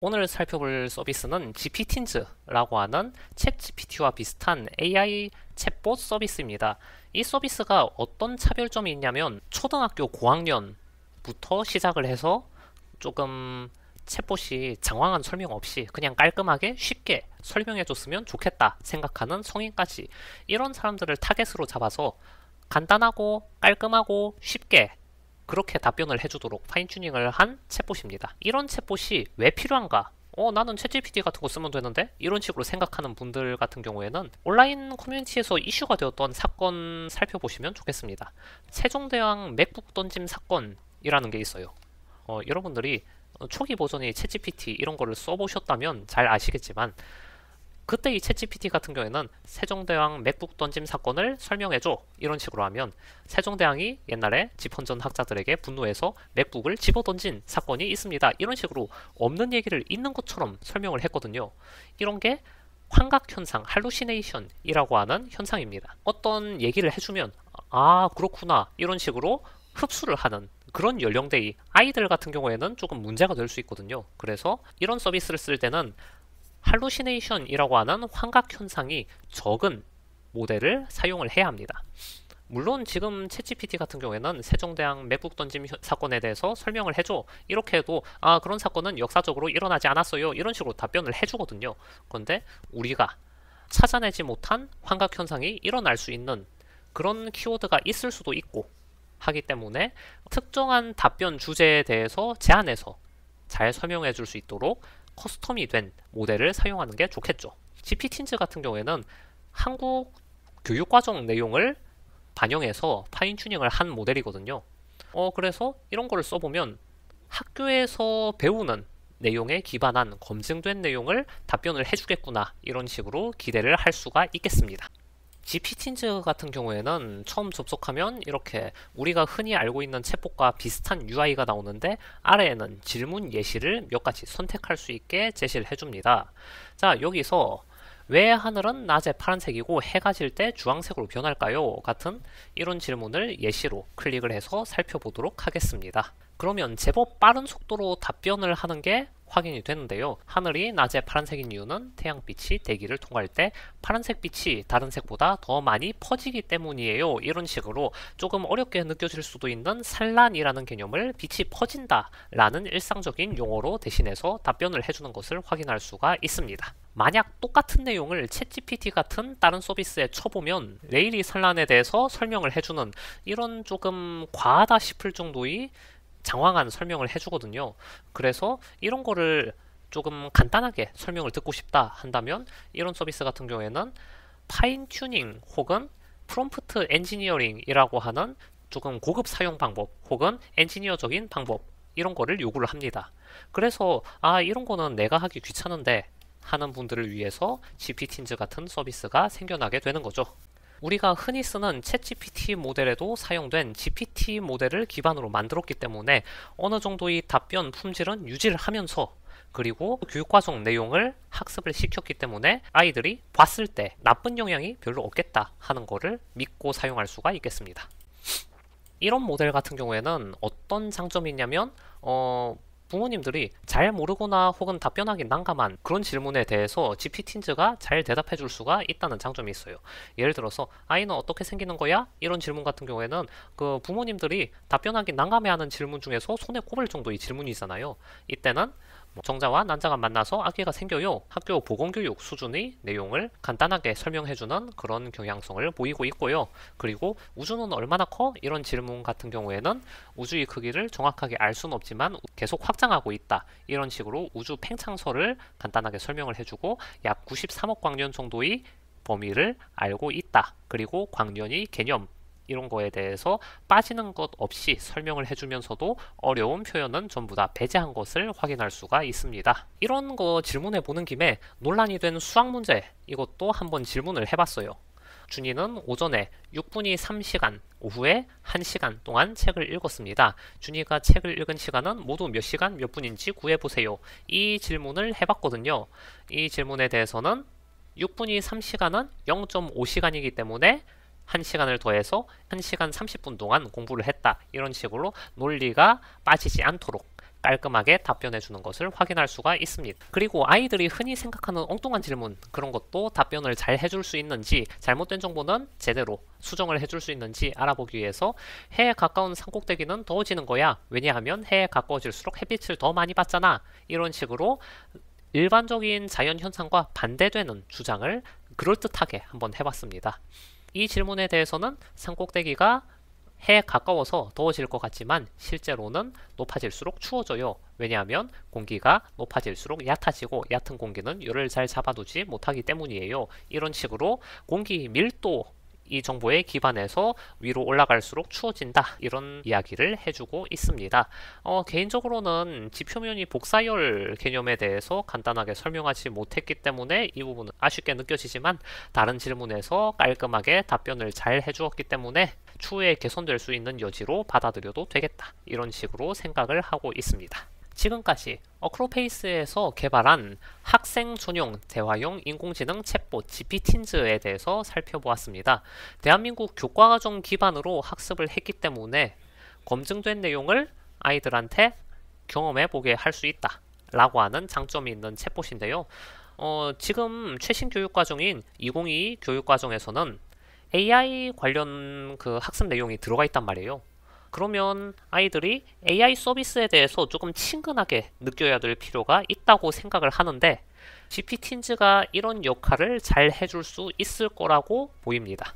오늘 살펴볼 서비스는 GPTins라고 하는 챗GPT와 비슷한 AI 챗봇 서비스입니다. 이 서비스가 어떤 차별점이 있냐면 초등학교 고학년부터 시작을 해서 조금 챗봇이 장황한 설명 없이 그냥 깔끔하게 쉽게 설명해줬으면 좋겠다 생각하는 성인까지 이런 사람들을 타겟으로 잡아서 간단하고 깔끔하고 쉽게 그렇게 답변을 해주도록 파인튜닝을 한 챗봇입니다. 이런 챗봇이 왜 필요한가? 나는 챗GPT 같은 거 쓰면 되는데? 이런 식으로 생각하는 분들 같은 경우에는 온라인 커뮤니티에서 이슈가 되었던 사건 살펴보시면 좋겠습니다. 세종대왕 맥북 던짐 사건이라는 게 있어요. 여러분들이 초기 버전의 챗GPT 이런 거를 써보셨다면 잘 아시겠지만 그때 이 챗GPT 같은 경우에는 세종대왕 맥북 던짐 사건을 설명해줘 이런 식으로 하면 세종대왕이 옛날에 집헌전 학자들에게 분노해서 맥북을 집어던진 사건이 있습니다. 이런 식으로 없는 얘기를 있는 것처럼 설명을 했거든요. 이런 게 환각현상, 할루시네이션이라고 하는 현상입니다. 어떤 얘기를 해주면 아 그렇구나 이런 식으로 흡수를 하는 그런 연령대의 아이들 같은 경우에는 조금 문제가 될 수 있거든요. 그래서 이런 서비스를 쓸 때는 할루시네이션이라고 하는 환각 현상이 적은 모델을 사용을 해야 합니다. 물론 지금 챗GPT 같은 경우에는 세종대왕 맥북 던짐 사건에 대해서 설명을 해줘 이렇게 해도 그런 사건은 역사적으로 일어나지 않았어요 이런 식으로 답변을 해주거든요. 그런데 우리가 찾아내지 못한 환각 현상이 일어날 수 있는 그런 키워드가 있을 수도 있고 하기 때문에 특정한 답변 주제에 대해서 제한해서 잘 설명해 줄 수 있도록 커스텀이 된 모델을 사용하는 게 좋겠죠. GPTins 같은 경우에는 한국 교육과정 내용을 반영해서 파인튜닝을 한 모델이거든요. 그래서 이런 거를 써보면 학교에서 배우는 내용에 기반한 검증된 내용을 답변을 해주겠구나 이런 식으로 기대를 할 수가 있겠습니다. GPTins 같은 경우에는 처음 접속하면 이렇게 우리가 흔히 알고 있는 챗봇과 비슷한 UI가 나오는데 아래에는 질문 예시를 몇 가지 선택할 수 있게 제시를 해줍니다. 자, 여기서 왜 하늘은 낮에 파란색이고 해가 질 때 주황색으로 변할까요? 같은 이런 질문을 예시로 클릭을 해서 살펴보도록 하겠습니다. 그러면 제법 빠른 속도로 답변을 하는 게 확인이 되는데요. 하늘이 낮에 파란색인 이유는 태양빛이 대기를 통과할 때 파란색 빛이 다른 색보다 더 많이 퍼지기 때문이에요. 이런 식으로 조금 어렵게 느껴질 수도 있는 산란이라는 개념을 빛이 퍼진다 라는 일상적인 용어로 대신해서 답변을 해주는 것을 확인할 수가 있습니다. 만약 똑같은 내용을 챗GPT 같은 다른 서비스에 쳐보면 레일이 산란에 대해서 설명을 해주는 이런 조금 과하다 싶을 정도의 장황한 설명을 해주거든요. 그래서 이런 거를 조금 간단하게 설명을 듣고 싶다 한다면 이런 서비스 같은 경우에는 파인튜닝 혹은 프롬프트 엔지니어링이라고 하는 조금 고급 사용 방법 혹은 엔지니어적인 방법 이런 거를 요구를 합니다. 그래서 이런 거는 내가 하기 귀찮은데 하는 분들을 위해서 GPTins 같은 서비스가 생겨나게 되는 거죠. 우리가 흔히 쓰는 챗GPT 모델에도 사용된 GPT 모델을 기반으로 만들었기 때문에 어느 정도의 답변 품질은 유지를 하면서 그리고 교육과정 내용을 학습을 시켰기 때문에 아이들이 봤을 때 나쁜 영향이 별로 없겠다 하는 거를 믿고 사용할 수가 있겠습니다. 이런 모델 같은 경우에는 어떤 장점이 있냐면 부모님들이 잘 모르거나 혹은 답변하기 난감한 그런 질문에 대해서 GPTins가 잘 대답해 줄 수가 있다는 장점이 있어요. 예를 들어서 아이는 어떻게 생기는 거야? 이런 질문 같은 경우에는 그 부모님들이 답변하기 난감해하는 질문 중에서 손에 꼽을 정도의 질문이잖아요. 이때는 정자와 난자가 만나서 아기가 생겨요. 학교 보건교육 수준의 내용을 간단하게 설명해주는 그런 경향성을 보이고 있고요. 그리고 우주는 얼마나 커? 이런 질문 같은 경우에는 우주의 크기를 정확하게 알 수는 없지만 계속 확장하고 있다. 이런 식으로 우주 팽창설을 간단하게 설명을 해주고 약 93억 광년 정도의 범위를 알고 있다. 그리고 광년의 개념 이런 거에 대해서 빠지는 것 없이 설명을 해주면서도 어려운 표현은 전부 다 배제한 것을 확인할 수가 있습니다. 이런 거 질문해 보는 김에 논란이 된 수학 문제 이것도 한번 질문을 해봤어요. 준이는 오전에 6분이 3시간, 오후에 1시간 동안 책을 읽었습니다. 준이가 책을 읽은 시간은 모두 몇 시간, 몇 분인지 구해보세요. 이 질문을 해봤거든요. 이 질문에 대해서는 6분이 3시간은 0.5시간이기 때문에 1시간을 더해서 1시간 30분 동안 공부를 했다. 이런 식으로 논리가 빠지지 않도록 깔끔하게 답변해 주는 것을 확인할 수가 있습니다. 그리고 아이들이 흔히 생각하는 엉뚱한 질문, 그런 것도 답변을 잘 해줄 수 있는지, 잘못된 정보는 제대로 수정을 해줄 수 있는지 알아보기 위해서 해에 가까운 산꼭대기는 더워지는 거야. 왜냐하면 해에 가까워질수록 햇빛을 더 많이 받잖아. 이런 식으로 일반적인 자연 현상과 반대되는 주장을 그럴듯하게 한번 해봤습니다. 이 질문에 대해서는 산꼭대기가 해에 가까워서 더워질 것 같지만 실제로는 높아질수록 추워져요. 왜냐하면 공기가 높아질수록 얕아지고 얕은 공기는 열을 잘 잡아두지 못하기 때문이에요. 이런 식으로 공기 밀도 이 정보에 기반해서 위로 올라갈수록 추워진다, 이런 이야기를 해주고 있습니다. 개인적으로는 지표면이 복사열 개념에 대해서 간단하게 설명하지 못했기 때문에 이 부분은 아쉽게 느껴지지만, 다른 질문에서 깔끔하게 답변을 잘 해주었기 때문에 추후에 개선될 수 있는 여지로 받아들여도 되겠다, 이런 식으로 생각을 하고 있습니다. 지금까지 어크로페이스에서 개발한 학생 전용 대화용 인공지능 챗봇 GPTins에 대해서 살펴보았습니다. 대한민국 교과과정 기반으로 학습을 했기 때문에 검증된 내용을 아이들한테 경험해보게 할 수 있다 라고 하는 장점이 있는 챗봇인데요. 지금 최신 교육과정인 2022 교육과정에서는 AI 관련 그 학습 내용이 들어가 있단 말이에요. 그러면 아이들이 AI 서비스에 대해서 조금 친근하게 느껴야 될 필요가 있다고 생각을 하는데 GPTins가 이런 역할을 잘 해줄 수 있을 거라고 보입니다.